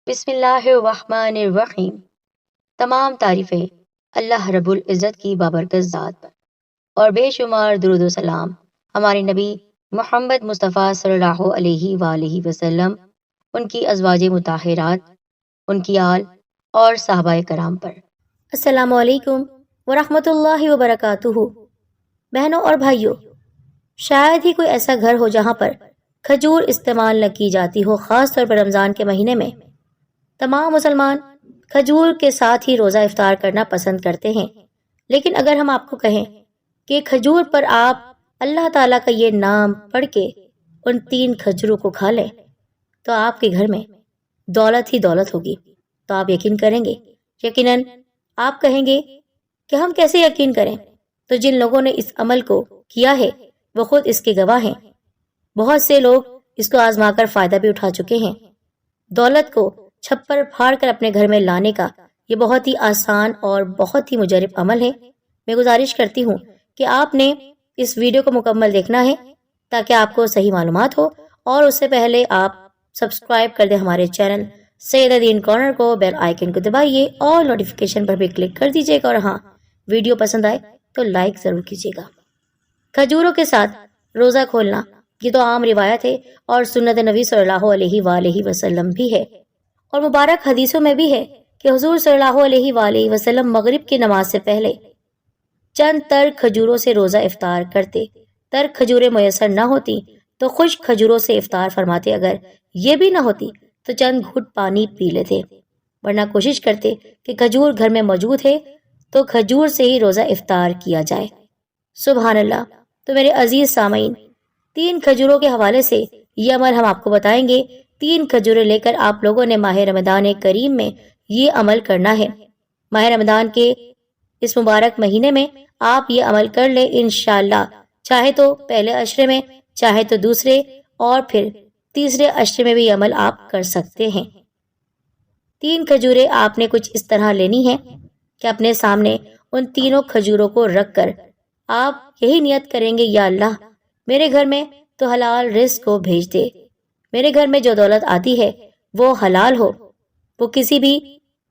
بسم اللہ الرحمن الرحیم۔ تمام تعریفیں اللہ رب العزت کی بابرکت ذات پر، اور بے شمار درود و سلام ہمارے نبی محمد مصطفیٰ صلی اللہ علیہ وآلہ وسلم، ان کی ازواج مطہرات، ان کی آل اور صحابہ کرام پر۔ السلام علیکم ورحمۃ اللہ وبرکاتہ۔ بہنوں اور بھائیوں، شاید ہی کوئی ایسا گھر ہو جہاں پر کھجور استعمال نہ کی جاتی ہو، خاص طور پر رمضان کے مہینے میں تمام مسلمان کھجور کے ساتھ ہی روزہ افطار کرنا پسند کرتے ہیں۔ لیکن اگر ہم آپ کو کہیں کہ کھجور پر آپ اللہ تعالیٰ کا یہ نام پڑھ کے ان 3 کھجوروں کو کھا لیں تو آپ کے گھر میں دولت ہی دولت ہوگی، تو آپ یقین کریں گے؟ یقیناً آپ کہیں گے کہ ہم کیسے یقین کریں؟ تو جن لوگوں نے اس عمل کو کیا ہے وہ خود اس کے گواہ ہیں۔ بہت سے لوگ اس کو آزما کر فائدہ بھی اٹھا چکے ہیں۔ دولت کو چھپر پھاڑ کر اپنے گھر میں لانے کا یہ بہت ہی آسان اور بہت ہی مجرب عمل ہے۔ میں گزارش کرتی ہوں کہ آپ نے اس ویڈیو کو مکمل دیکھنا ہے تاکہ آپ کو صحیح معلومات ہو، اور اس سے پہلے آپ سبسکرائب کر دیں ہمارے چینل سید دین کارنر کو، بیل آئیکن کو دبائیے اور نوٹیفیکیشن پر بھی کلک کر دیجیے گا، اور ہاں، ویڈیو پسند آئے تو لائک ضرور کیجیے گا۔ کھجوروں کے ساتھ روزہ کھولنا یہ تو عام روایت ہے اور سنت نبی صلی اللہ علیہ وآلہ وسلم بھی ہے، اور مبارک حدیثوں میں بھی ہے کہ حضور صلی اللہ علیہ وآلہ وسلم مغرب کی نماز سے پہلے چند تر کھجوروں سے روزہ افطار کرتے۔ تر کھجوریں میسر نہ ہوتی تو خشک کھجوروں سے افطار فرماتے، اگر یہ بھی نہ ہوتی تو چند گھٹ پانی پی لیتے، ورنہ کوشش کرتے کہ کھجور گھر میں موجود ہے تو کھجور سے ہی روزہ افطار کیا جائے۔ سبحان اللہ۔ تو میرے عزیز سامعین، 3 کھجوروں کے حوالے سے یہ عمل ہم آپ کو بتائیں گے۔ 3 کھجوریں لے کر آپ لوگوں نے ماہ رمضان کریم میں یہ عمل کرنا ہے۔ ماہ رمضان کے اس مبارک مہینے میں آپ یہ عمل کر لیں انشاءاللہ، چاہے تو پہلے عشرے میں، چاہے تو دوسرے، اور پھر تیسرے عشرے میں بھی یہ عمل آپ کر سکتے ہیں۔ 3 کھجوریں آپ نے کچھ اس طرح لینی ہیں کہ اپنے سامنے ان تینوں کھجوروں کو رکھ کر آپ یہی نیت کریں گے، یا اللہ میرے گھر میں تو حلال رزق کو بھیج دے، میرے گھر میں جو دولت آتی ہے وہ حلال ہو، وہ کسی بھی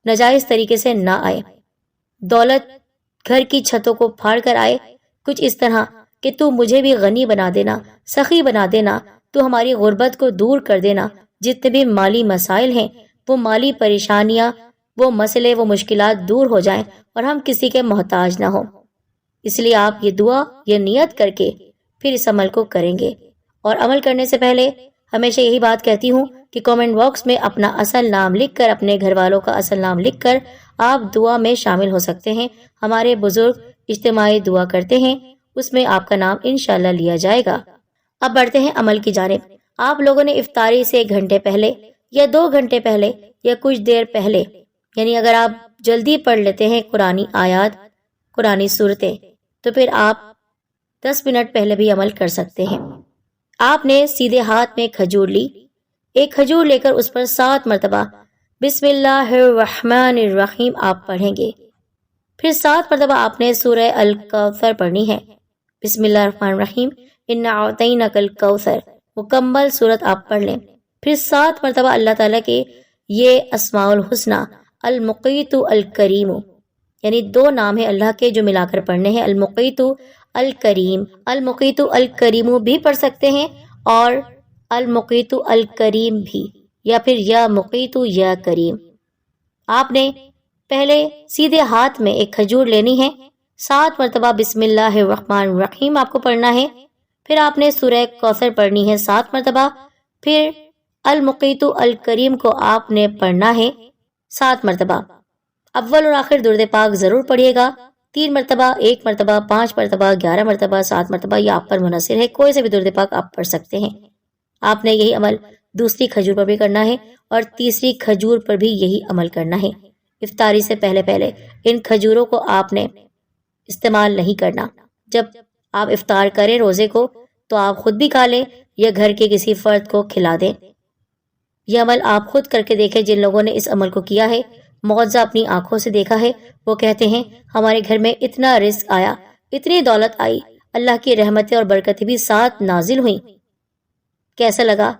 ناجائز طریقے سے نہ آئے۔ دولت گھر کی چھتوں کو پھاڑ کر آئے، کچھ اس طرح کہ تو مجھے بھی غنی بنا دینا، سخی بنا دینا، تو ہماری غربت کو دور کر دینا، جتنے بھی مالی مسائل ہیں وہ مالی پریشانیاں، وہ مسئلے، وہ مشکلات دور ہو جائیں اور ہم کسی کے محتاج نہ ہوں۔ اس لیے آپ یہ دعا، یہ نیت کر کے پھر اس عمل کو کریں گے۔ اور عمل کرنے سے پہلے ہمیشہ یہی بات کہتی ہوں کہ کامنٹ باکس میں اپنا اصل نام لکھ کر، اپنے گھر والوں کا اصل نام لکھ کر آپ دعا میں شامل ہو سکتے ہیں۔ ہمارے بزرگ اجتماعی دعا کرتے ہیں، اس میں آپ کا نام انشاءاللہ لیا جائے گا۔ اب بڑھتے ہیں عمل کی جانب۔ آپ لوگوں نے افطاری سے 1 گھنٹے پہلے یا 2 گھنٹے پہلے یا کچھ دیر پہلے، یعنی اگر آپ جلدی پڑھ لیتے ہیں قرآنی آیات، قرآنی صورتیں، تو پھر آپ 10 منٹ پہلے بھی عمل کر سکتے ہیں۔ آپ نے سیدھے ہاتھ میں کھجور لی، ایک کھجور لے کر اس پر 7 مرتبہ بسم اللہ الرحمن الرحیم آپ پڑھیں گے۔ پھر 7 مرتبہ آپ نے سورہ الکوثر پڑھنی ہے۔ بسم اللہ الرحمن الرحیم، انا اعطیناک الکوثر، مکمل سورت آپ پڑھ لیں۔ پھر 7 مرتبہ اللہ تعالیٰ کے یہ اسماء الحسنہ المقیت الکریم، یعنی 2 نام ہیں اللہ کے جو ملا کر پڑھنے ہیں، المقیت الکریم۔ المقیت الکریم بھی پڑھ سکتے ہیں اور المقیت الکریم بھی، یا پھر یا مقیت یا کریم۔ آپ نے پہلے سیدھے ہاتھ میں ایک کھجور لینی ہے، 7 مرتبہ بسم اللہ الرحمن الرحیم آپ کو پڑھنا ہے۔ پھر آپ نے سورہ کوثر پڑھنی ہے 7 مرتبہ، پھر المقیت الکریم کو آپ نے پڑھنا ہے 7 مرتبہ۔ اول اور آخر درود پاک ضرور پڑھیے گا، 3 مرتبہ، 1 مرتبہ، 5 مرتبہ، 11 مرتبہ، 7 مرتبہ، یہ آپ پر منحصر ہے، کوئی سے بھی درود پاک آپ پڑھ سکتے ہیں۔ آپ نے یہی عمل دوسری کھجور پر بھی کرنا ہے اور تیسری کھجور پر بھی یہی عمل کرنا ہے۔ افطاری سے پہلے ان کھجوروں کو آپ نے استعمال نہیں کرنا۔ جب آپ افطار کریں روزے کو تو آپ خود بھی کھا لیں یا گھر کے کسی فرد کو کھلا دیں۔ یہ عمل آپ خود کر کے دیکھیں۔ جن لوگوں نے اس عمل کو کیا ہے، معجزہ اپنی آنکھوں سے دیکھا ہے، وہ کہتے ہیں ہمارے گھر میں اتنا رزق آیا، اتنی دولت آئی، اللہ کی رحمتیں اور برکتیں بھی ساتھ نازل ہوئیں۔ کیسا لگا؟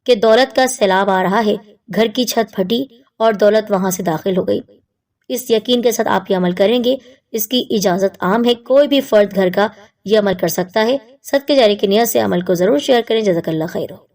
کہ دولت کا سیلاب آ رہا ہے، گھر کی چھت پھٹی اور دولت وہاں سے داخل ہو گئی۔ اس یقین کے ساتھ آپ یہ عمل کریں گے، اس کی اجازت عام ہے، کوئی بھی فرد گھر کا یہ عمل کر سکتا ہے۔ صدقے جاری کی نیت سے عمل کو ضرور شیئر کریں۔ جزاک اللہ خیر۔